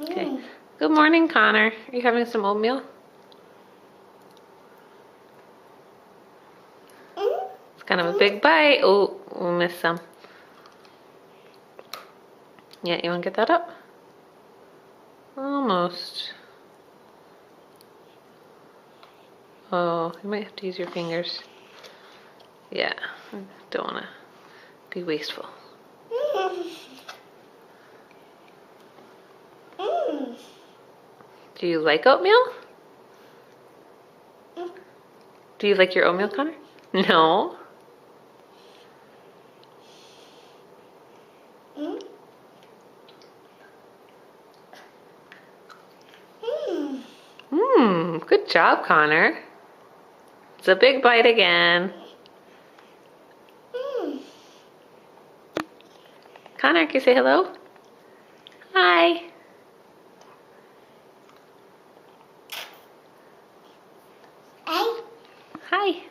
Okay. Good morning, Connor. Are you having some oatmeal? It's kind of a big bite. Oh, we'll miss some. Yeah, you want to get that up? Almost. Oh, you might have to use your fingers. Yeah, I don't want to be wasteful. Do you like oatmeal? Do you like your oatmeal, Connor? No? Good job, Connor. It's a big bite again. Connor, can you say hello? Hi. Hi.